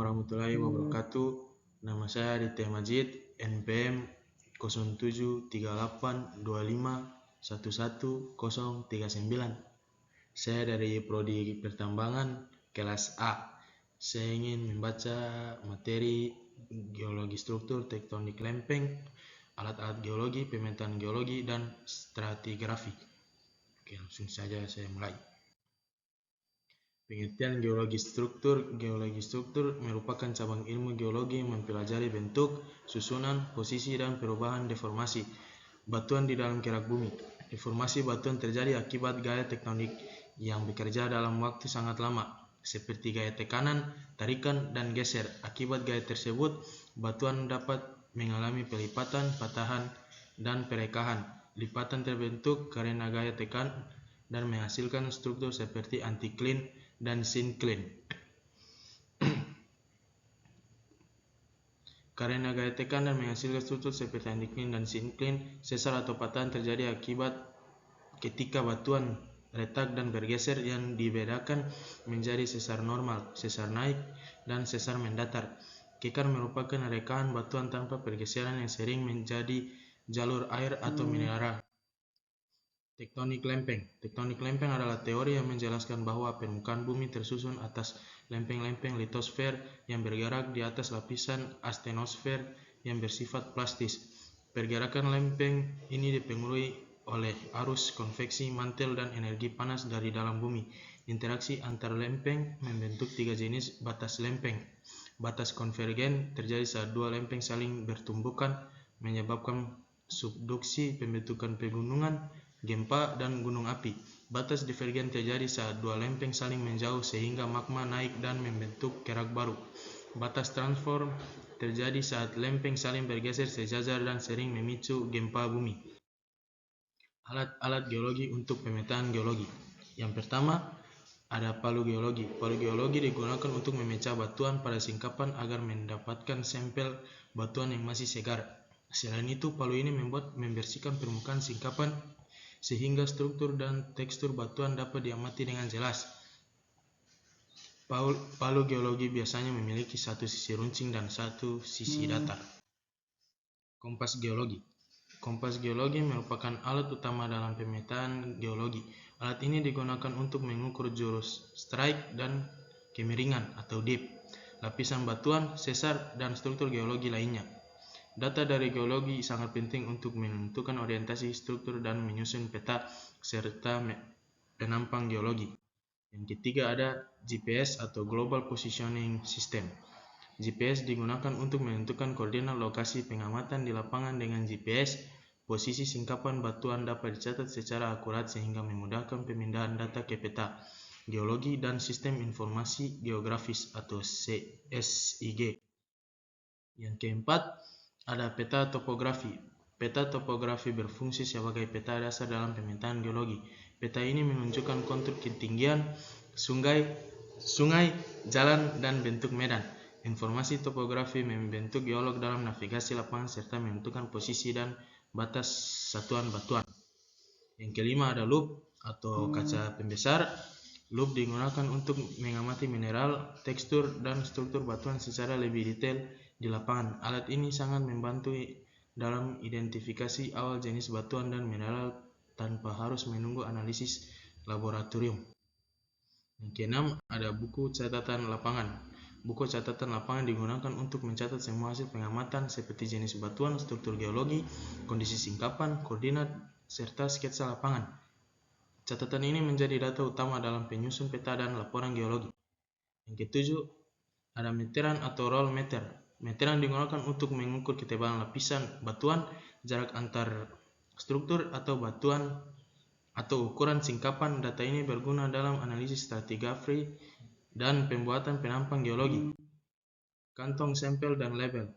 warahmatullahi wabarakatuh. Nama saya Aditya Majid, NPM 073825111039. Saya dari Prodi Pertambangan kelas A. Saya ingin membaca materi geologi struktur, tektonik lempeng, alat-alat geologi, pemetaan geologi, dan stratigrafi. Oke, langsung saja saya mulai. Pengertian geologi struktur. Geologi struktur merupakan cabang ilmu geologi yang mempelajari bentuk, susunan, posisi, dan perubahan deformasi batuan di dalam kerak bumi. Deformasi batuan terjadi akibat gaya tektonik yang bekerja dalam waktu sangat lama, seperti gaya tekanan, tarikan, dan geser. Akibat gaya tersebut, batuan dapat mengalami pelipatan, patahan, dan perekahan. Lipatan terbentuk karena gaya tekan dan menghasilkan struktur seperti anticline dan syncline. Karena gaya tekan dan menghasilkan struktur seperti anticline dan syncline, sesar atau patahan terjadi akibat ketika batuan retak dan bergeser, yang dibedakan menjadi sesar normal, sesar naik, dan sesar mendatar. Kekar merupakan rekahan batuan tanpa pergeseran yang sering menjadi jalur air atau mineral. Tektonik lempeng. Tektonik lempeng adalah teori yang menjelaskan bahwa permukaan bumi tersusun atas lempeng-lempeng litosfer yang bergerak di atas lapisan astenosfer yang bersifat plastis. Pergerakan lempeng ini dipengaruhi oleh arus konveksi mantel dan energi panas dari dalam bumi. Interaksi antar lempeng membentuk tiga jenis batas lempeng. Batas konvergen terjadi saat dua lempeng saling bertumbukan, menyebabkan subduksi, pembentukan pegunungan, gempa, dan gunung api. Batas divergen terjadi saat dua lempeng saling menjauh sehingga magma naik dan membentuk kerak baru. Batas transform terjadi saat lempeng saling bergeser sejajar dan sering memicu gempa bumi. Alat-alat geologi untuk pemetaan geologi. Yang pertama, ada palu geologi. Palu geologi digunakan untuk memecah batuan pada singkapan agar mendapatkan sampel batuan yang masih segar. Selain itu, palu ini membersihkan permukaan singkapan sehingga struktur dan tekstur batuan dapat diamati dengan jelas. Palu geologi biasanya memiliki satu sisi runcing dan satu sisi datar. Kompas geologi. Kompas geologi merupakan alat utama dalam pemetaan geologi. Alat ini digunakan untuk mengukur jurus strike dan kemiringan atau dip, lapisan batuan, sesar, dan struktur geologi lainnya. Data dari geologi sangat penting untuk menentukan orientasi struktur dan menyusun peta serta penampang geologi. Yang ketiga ada GPS atau Global Positioning System. GPS digunakan untuk menentukan koordinat lokasi pengamatan di lapangan. Dengan GPS, posisi singkapan batuan dapat dicatat secara akurat sehingga memudahkan pemindahan data ke peta geologi dan sistem informasi geografis atau SIG. Yang keempat, ada peta topografi. Peta topografi berfungsi sebagai peta dasar dalam pemetaan geologi. Peta ini menunjukkan kontur ketinggian sungai, jalan, dan bentuk medan. Informasi topografi membantu geolog dalam navigasi lapangan serta menentukan posisi dan batas satuan batuan. Yang kelima ada loop atau kaca pembesar. Loop digunakan untuk mengamati mineral, tekstur, dan struktur batuan secara lebih detail di lapangan. Alat ini sangat membantu dalam identifikasi awal jenis batuan dan mineral tanpa harus menunggu analisis laboratorium. Yang keenam ada buku catatan lapangan. Buku catatan lapangan digunakan untuk mencatat semua hasil pengamatan seperti jenis batuan, struktur geologi, kondisi singkapan, koordinat, serta sketsa lapangan. Catatan ini menjadi data utama dalam penyusun peta dan laporan geologi. Yang ketujuh, ada meteran atau roll meter. Meteran digunakan untuk mengukur ketebalan lapisan batuan, jarak antar struktur atau batuan, atau ukuran singkapan. Data ini berguna dalam analisis stratigrafi dan pembuatan penampang geologi. Kantong sampel dan label.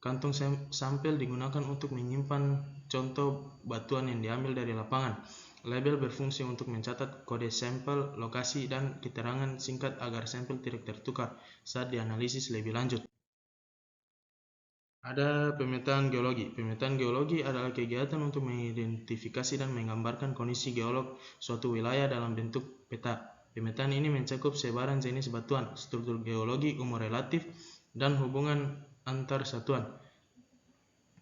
Kantong sampel digunakan untuk menyimpan contoh batuan yang diambil dari lapangan. Label berfungsi untuk mencatat kode sampel, lokasi, dan keterangan singkat agar sampel tidak tertukar saat dianalisis lebih lanjut. Ada pemetaan geologi. Pemetaan geologi adalah kegiatan untuk mengidentifikasi dan menggambarkan kondisi geolog suatu wilayah dalam bentuk peta. Pemetaan ini mencakup sebaran jenis batuan, struktur geologi, umur relatif, dan hubungan antar satuan.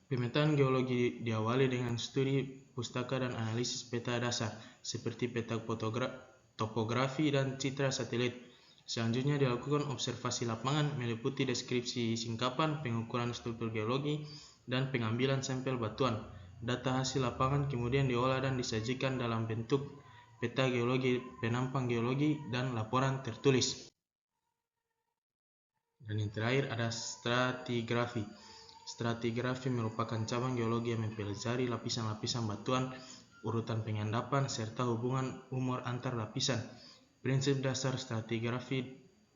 Pemetaan geologi diawali dengan studi pustaka dan analisis peta dasar, seperti peta topografi dan citra satelit. Selanjutnya dilakukan observasi lapangan, meliputi deskripsi singkapan, pengukuran struktur geologi, dan pengambilan sampel batuan. Data hasil lapangan kemudian diolah dan disajikan dalam bentuk peta geologi, penampang geologi, dan laporan tertulis. Dan yang terakhir ada stratigrafi. Stratigrafi merupakan cabang geologi yang mempelajari lapisan-lapisan batuan, urutan pengendapan, serta hubungan umur antar lapisan. Prinsip dasar stratigrafi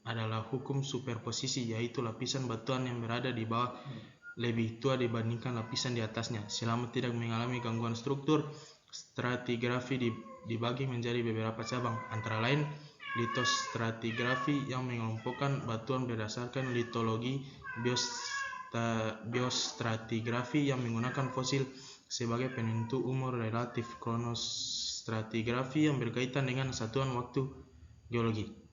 adalah hukum superposisi, yaitu lapisan batuan yang berada di bawah lebih tua dibandingkan lapisan di atasnya. Selama tidak mengalami gangguan struktur, stratigrafi dibagi menjadi beberapa cabang, antara lain litostratigrafi yang mengelompokkan batuan berdasarkan litologi, biostratigrafi yang menggunakan fosil sebagai penentu umur relatif, kronostratigrafi yang berkaitan dengan satuan waktu geologi.